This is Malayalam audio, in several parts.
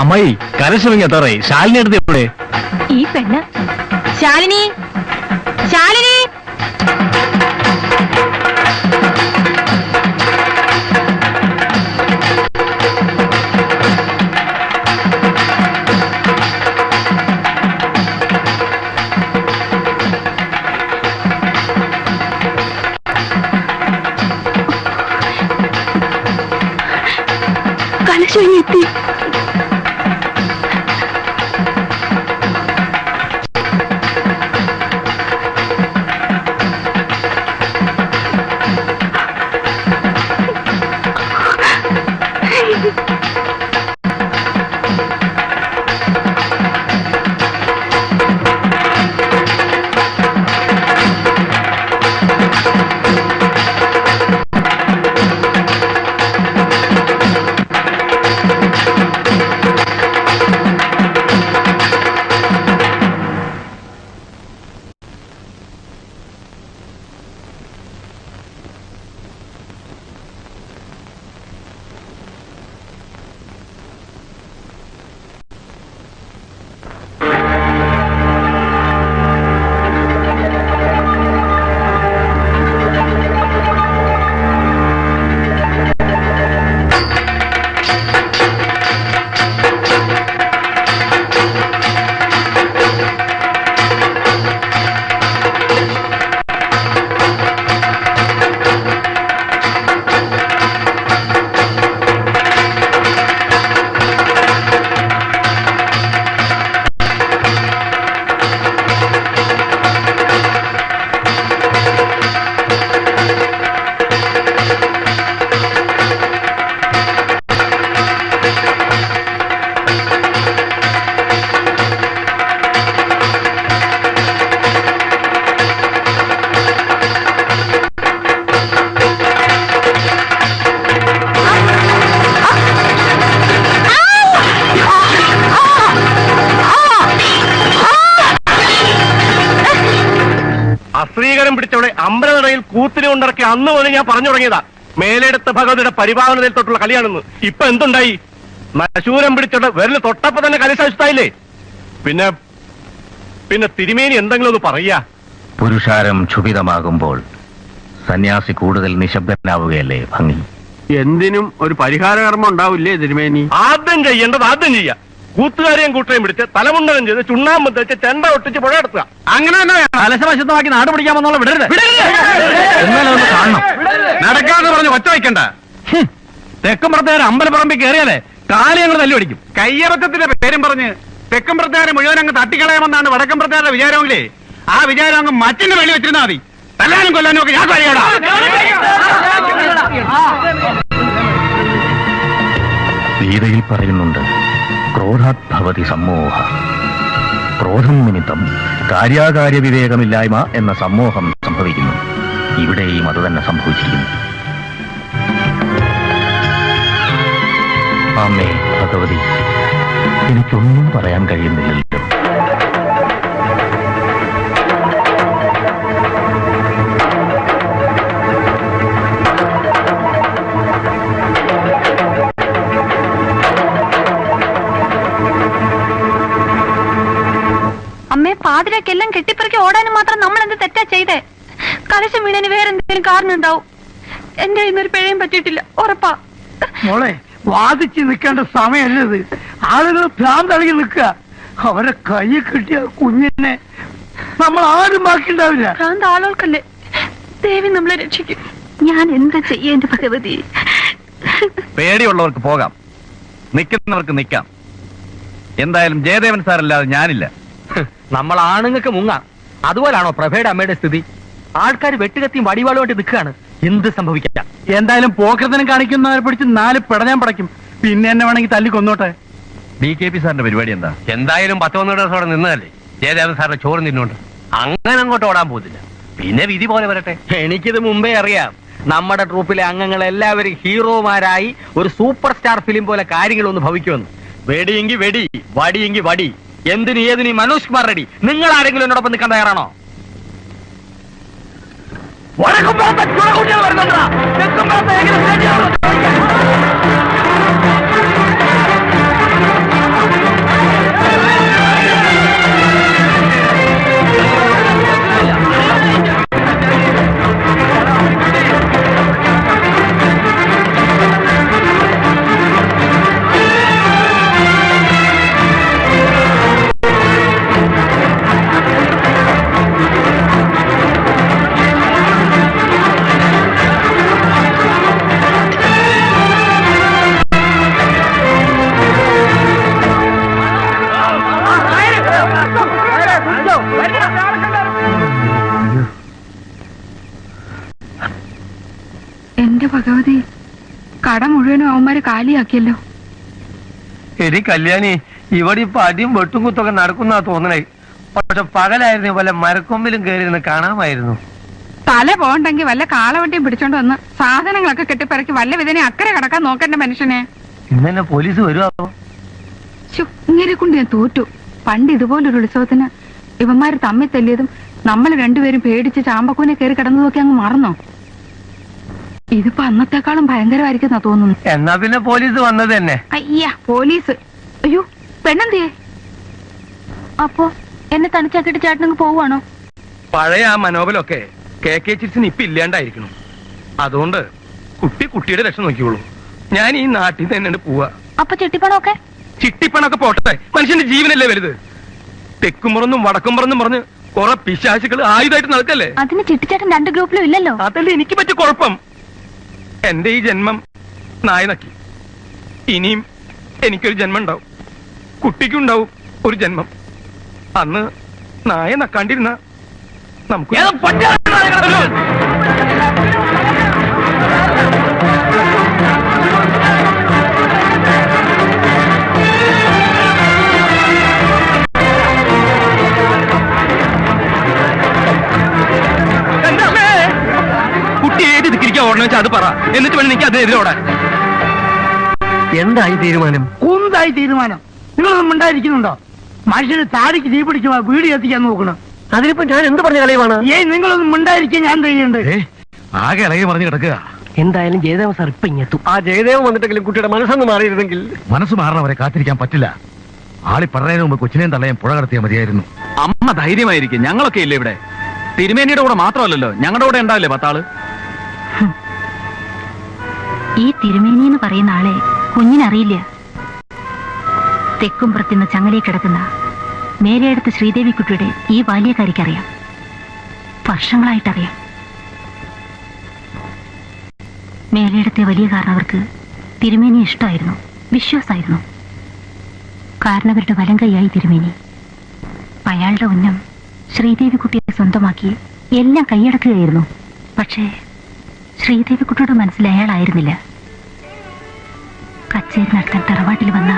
അമ്മായി കലശമിങ്ങ എത്താറായി. ശാലിനി എടുത്ത് എവിടെ? ഈ പെണ്ണ് ശാലിനി, ശാലിനി. കലശം എത്തി. അശ്രീകരം പിടിച്ചവളെ അമ്പലനടയിൽ കൂത്തിരി കൊണ്ടിറക്കി അന്ന് മുതൽ ഞാൻ പറഞ്ഞു തുടങ്ങിയതാ മേലെടുത്ത ഭഗവതിയുടെ പരിപാലനത്തിൽ തൊട്ടുള്ള കളിയാണെന്ന്. ഇപ്പൊ എന്തുണ്ടായി? നശൂരം പിടിച്ചോണ്ട് വിരല് തൊട്ടപ്പോ തന്നെ കലിശായില്ലേ? പിന്നെ പിന്നെ തിരുമേനി എന്തെങ്കിലും ഒന്ന് പറയാ. പുരുഷാരം ക്ഷുഭിതമാകുമ്പോൾ സന്യാസി കൂടുതൽ നിശബ്ദനാവുകയല്ലേ ഭംഗി. എന്തിനും ഒരു പരിഹാരകർമ്മം ഉണ്ടാവില്ലേ തിരുമേനി? ആദ്യം ചെയ്യേണ്ടത് ആദ്യം ചെയ്യാ. കൂത്തുകാരെയും കൂട്ടരെയും പിടിച്ച് തലമുണ്ടനം ചെയ്ത് ചുണ്ണാമ്പ് വെച്ച് ചെണ്ട ഒട്ടിച്ച് പുഴ എടുത്തുക. അങ്ങനെ തന്നെ കലശവശുദ്ധമാക്കി നാട് പിടിക്കാമെന്നുള്ള വിടരുത്. എന്നാലും കാണണം. നടക്കാന്ന് പറഞ്ഞ് ഒറ്റ വയ്ക്കണ്ട. തെക്കുംപുറത്തുകാർ അമ്പലപ്പറമ്പിൽ കയറിയാലേ കാലയങ്ങൾ തല്ലുപിടിക്കും. കയ്യബദ്ധത്തിന്റെ പേരും പറഞ്ഞ് തെക്കുംപുറത്തുകാരെ മുഴുവൻ അങ്ങ് തട്ടിക്കളയാമെന്നാണ് വടക്കംപുറത്തുകാരുടെ വിചാരമെങ്കിലേ ആ വിചാരം അങ്ങ് മറ്റിന്റെ വെളി വെച്ചിരുന്നാൽ മതി. തല്ലാനും കൊല്ലാനും ഒക്കെ ഞാൻ കഴിയടാ. ഗീതയിൽ പറയുന്നുണ്ട്, ക്രോധാത് ഭവതി സമ്മോഹ. ക്രോധം നിമിത്തം കാര്യാകാര്യ വിവേകമില്ലായ്മ എന്ന സമ്മോഹം സംഭവിക്കുന്നു. ഇവിടെയും അത് തന്നെ സംഭവിച്ചിരിക്കുന്നു. അമ്മേ ഭഗവതി, എനിക്കൊന്നും പറയാൻ കഴിയുന്നില്ലല്ലോ. അമ്മേ, പാതിരാക്കെല്ലാം കെട്ടിപ്പറക്കി ഓടാനും മാത്രം നമ്മൾ എന്ത് തെറ്റാ ചെയ്തേ? കലശം വീണന് വേറെന്തെങ്കിലും കാരണം ഉണ്ടാവും. എന്റെ ഇന്നൊരു പിഴയും പറ്റിയിട്ടില്ല, ഉറപ്പാ. മോളെ, വാദിച്ച് നിൽക്കേണ്ട സമയമല്ലത്. ആളുകൾ ഭ്രാന്തളകി നിൽക്കുക. അവരെ കൈ കിട്ടിയ കുഞ്ഞിനെ നമ്മൾ ആരും ബാക്കിണ്ടാവില്ല. ഭ്രാന്ത് ആളുകൾക്കല്ലേ, ദേവി നമ്മളെ രക്ഷിക്കും. ഞാൻ എന്താ ചെയ്യേണ്ട ഭഗവതി? പേടിയുള്ളവർക്ക് പോകാം, നിൽക്കുന്നവർക്ക് നിൽക്കാം. എന്തായാലും ജയദേവൻ സാറല്ലാതെ ഞാനില്ല. നമ്മൾ ആണുങ്ങൾക്ക് മുങ്ങാം. അതുപോലാണോ പ്രഭയുടെ അമ്മയുടെ സ്ഥിതി? ആൾക്കാർ വെട്ടുകത്തിയും വടിവാളുമായിട്ട് നിൽക്കുകയാണ്. എന്ത് സംഭവിക്കാം? എന്തായാലും പോക്കരത്തിനും കാണിക്കുന്നവരെ പിടിച്ച് 4 പിടഞ്ഞാൻ പടയ്ക്കും. പിന്നെ എന്നെ വേണമെങ്കിൽ തല്ലിക്കൊന്നോട്ടെ. DKP സാറിന്റെ പരിപാടി എന്താ? എന്തായാലും 10-12 ദിവസം അവിടെ നിന്നതല്ലേ. ജയദേവൻ സാറിന്റെ ചോറ് തിന്നോണ്ട് അങ്ങനെ അങ്ങോട്ട് ഓടാൻ പോകുന്നില്ല. പിന്നെ വിധി പോലെ വരട്ടെ. എനിക്കിത് മുമ്പേ അറിയാം. നമ്മുടെ ട്രൂപ്പിലെ അംഗങ്ങൾ എല്ലാവരും ഹീറോമാരായി ഒരു സൂപ്പർ സ്റ്റാർ ഫിലിം പോലെ കാര്യങ്ങളൊന്ന് ഭവിക്കുമെന്ന്. വെടിയെങ്കിൽ വെടി, വടിയെങ്കിൽ വടി, എന്തിന് ഏതിന് മനോജ് കുമാർ റെഡി. നിങ്ങൾ ആരെങ്കിലും എന്നോടൊപ്പം നിൽക്കാൻ തയ്യാറാണോ? എന്റെ ഭഗവതി, കട മുഴുവനും അവന്മാര് കാലിയാക്കിയല്ലോ. എടി കല്യാണി, ഇവിടെ ഇപ്പൊ അടിയും വെട്ടും കുത്തൊക്കെ നടക്കുന്ന തോന്നണേ. പക്ഷെ പകലായിരുന്നു വല്ല മരക്കൊമ്പിലും കയറിയിരുന്ന് കാണാമായിരുന്നു. തല പോകണ്ടെങ്കിൽ വല്ല കാളവണ്ടിയും പിടിച്ചോണ്ട് വന്ന് സാധനങ്ങളൊക്കെ കെട്ടിപ്പിറക്കി വല്ല വിധനെ അക്കരെ കടക്കാൻ നോക്കണ്ട മനുഷ്യനെ. ഇന്നെ പോലീസ് വരുമോ? ഇങ്ങനെ കൊണ്ട് ഞാൻ തോറ്റു. പണ്ട് ഇതുപോലൊരു ഉത്സവത്തിന് ഇവന്മാര് തമ്മിൽ തല്ലിയതും നമ്മൾ രണ്ടുപേരും പേടിച്ച് ചാമ്പക്കൂനെ കയറി കിടന്നതൊക്കെ അങ്ങ് മറന്നോ? ഇതിപ്പോ അന്നത്തെക്കാളും ഭയങ്കരമായിരിക്കും തോന്നുന്നു. എന്നാ പിന്നെ പോലീസ് വന്നത് തന്നെ. അയ്യ, പോലീസ്. അയ്യോ, പെണ്ണെന്തിയേ? അപ്പോ എന്നെ തനിച്ചാക്കിട്ട് ചേട്ടനങ്ങ് പോവാണോ? പഴയ ആ മനോബലൊക്കെ KK ചിറ്റ്സിന് ഇപ്പൊ ഇല്ലാണ്ടായിരിക്കണം. അതുകൊണ്ട് കുട്ടിയുടെ രക്ഷ നോക്കിയോളൂ. ഞാൻ ഈ നാട്ടിൽ തന്നെ പോവാ. അപ്പൊ ചിട്ടിപ്പണമൊക്കെ? ചിട്ടിപ്പണൊക്കെ പോട്ടെ, മനുഷ്യന്റെ ജീവനല്ലേ വലുത്. തെക്കുംപുറന്നും വടക്കുംപുറന്നും പറഞ്ഞ് കുറെ പിശാചുകൾ ആയുധമായിട്ട് നടക്കല്ലേ. അതിന് ചിട്ടിച്ചേട്ടൻ 2 ഗ്രൂപ്പിലും ഇല്ലല്ലോ. അതല്ലേ എനിക്ക് പറ്റിയ കുഴപ്പം. എന്റെ ഈ ജന്മം നായ നക്കി. ഇനിയും എനിക്കൊരു ജന്മം ഉണ്ടാവും, കുട്ടിക്കുണ്ടാവും ഒരു ജന്മം. അന്ന് നായ നക്കാണ്ടിരുന്ന നമുക്ക് കുട്ടി ഏത് ദിക്കിരിക്കാൻ ഓടണം വെച്ചാൽ അത് പറ, എന്നിട്ട് വേണം എനിക്ക് അതിനെതിരെ ഓടാൻ. എന്തായി തീരുമാനം? കുന്തായി തീരുമാനം. നിങ്ങളൊന്നും ഉണ്ടായിരിക്കുന്നുണ്ടോ? മനുഷ്യന് താടിക്ക് തീ പിടിക്കുമ്പോ വീട് എത്തിക്കാൻ നോക്കണം. അതിനിപ്പോ ഞാൻ എന്ത് പറഞ്ഞ കളയുവാണ്? നിങ്ങളൊന്നും ഉണ്ടായിരിക്കാൻ ഞാൻ ചെയ്യണ്ടേ? ആകെ ഇളകി പറഞ്ഞു കിടക്കുക. എന്തായാലും ജയദേവൻ സാർ ഇപ്പൊ ഇങ്ങെത്തും. ആ ജയദേവൻ വന്നിട്ടെങ്കിലും കുട്ടിയുടെ മനസ്സൊന്ന് മാറിയിരുന്നെങ്കിൽ. മനസ്സ് മാറണവരെ കാത്തിരിക്കാൻ പറ്റില്ല. ആളി പറഞ്ഞതിന് മുമ്പ് കൊച്ചിനെയും തള്ളയും പുഴ കടത്തിയാൽ മതിയായിരുന്നു. അമ്മ ധൈര്യമായിരിക്കും, ഞങ്ങളൊക്കെ ഇല്ലേ ഇവിടെ. തിരുമേനിയുടെ കൂടെ മാത്രമല്ലല്ലോ, ഞങ്ങളുടെ കൂടെ ഉണ്ടാവില്ലേ 10 ആള്. ഈ തിരുമേനി എന്ന് പറയുന്ന ആളെ കുഞ്ഞിനറിയില്ല. തെക്കുംപുറത്തുനിന്ന് ചങ്ങലയിൽ കിടക്കുന്ന മേലെടുത്ത് ശ്രീദേവി കുട്ടിയുടെ ഈ ബാല്യക്കാരിക്കറിയാം, വർഷങ്ങളായിട്ടറിയാം. മേലെടുത്തെ വലിയ കാരണവർക്ക് തിരുമേനി ഇഷ്ടമായിരുന്നു, വിശ്വാസമായിരുന്നു. കാരണവരുടെ വലം കൈയായി തിരുമേനി. അയാളുടെ ഉന്നം ശ്രീദേവി കുട്ടിയെ സ്വന്തമാക്കി എല്ലാം കൈയടക്കുകയായിരുന്നു. പക്ഷേ ശ്രീദേവി കുട്ടിയുടെ മനസ്സിൽ അയാളായിരുന്നില്ല. കച്ചേരി നടത്താൻ തറവാട്ടിൽ വന്ന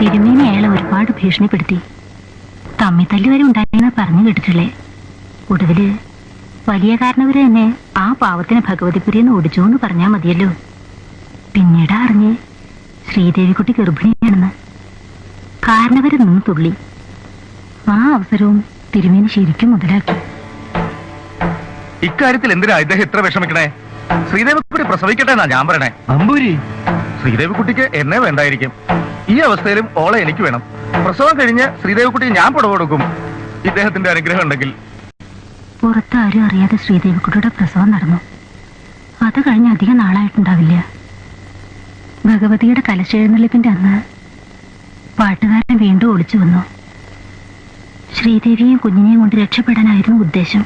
തിരുമേനി അയാളെ ഒരുപാട് ഭീഷണിപ്പെടുത്തി. തമ്മി തല്ലി വരെ ഉണ്ടായെന്ന് പറഞ്ഞു കേട്ടിട്ടില്ലേ. ഒടുവില് വലിയ കാരണവര് തന്നെ ആ പാവത്തിന് ഭഗവതിപുരിന്ന് ഓടിച്ചു എന്ന് പറഞ്ഞാൽ മതിയല്ലോ. പിന്നീട് അറിഞ്ഞ് ശ്രീദേവിക്കുട്ടി ഗർഭിണിയാണെന്ന്. കാരണവര് നിന്ന് തുള്ളി. ആ അവസരവും തിരുമേനി ശരിക്കും മുതലാക്കി. ഇക്കാര്യത്തിൽ എന്തിനാ ഇദ്ദേഹം ഇത്ര വിഷമിക്കണേ? ശ്രീദേവിക്കുട്ടി പ്രസവിക്കട്ടെ എന്നാ ഞാൻ പറയണേ. നമ്പൂരി, ശ്രീദേവിക്കുട്ടിക്ക് എന്നെ വേണ്ടായിരിക്കും. ഈ അവസ്ഥയിലും ഓളെ എനിക്ക് വേണം. പ്രസവം കഴിഞ്ഞ് ശ്രീദേവിക്കുട്ടി ഞാൻ പുറകെ കൊടുക്കും, ഇദ്ദേഹത്തിന്റെ അനുഗ്രഹം ഉണ്ടെങ്കിൽ. പുറത്താരും അറിയാതെ ശ്രീദേവിക്കുട്ടിയുടെ പ്രസവം നടന്നു. അത് കഴിഞ്ഞ് അധികം നാളായിട്ടുണ്ടാവില്ല. ഭഗവതിയുടെ കലശെഴുന്നള്ളിപ്പിന്റെ അന്ന് പാട്ടുകാരൻ വീണ്ടും ഒളിച്ചു വന്നു. ശ്രീദേവിയെയും കുഞ്ഞിനെയും കൊണ്ട് രക്ഷപ്പെടാനായിരുന്നു ഉദ്ദേശം.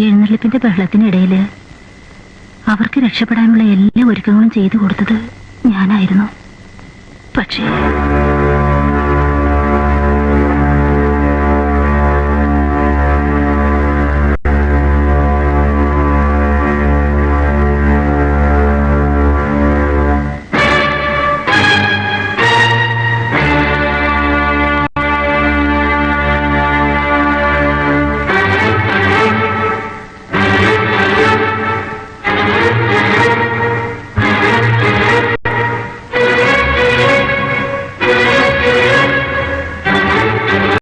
എഴുന്നള്ളിപ്പിന്റെ ബഹളത്തിനിടയില് അവർക്ക് രക്ഷപ്പെടാനുള്ള എല്ലാ ഒരുക്കങ്ങളും ചെയ്തു കൊടുത്തത് ഞാനായിരുന്നു. പക്ഷേ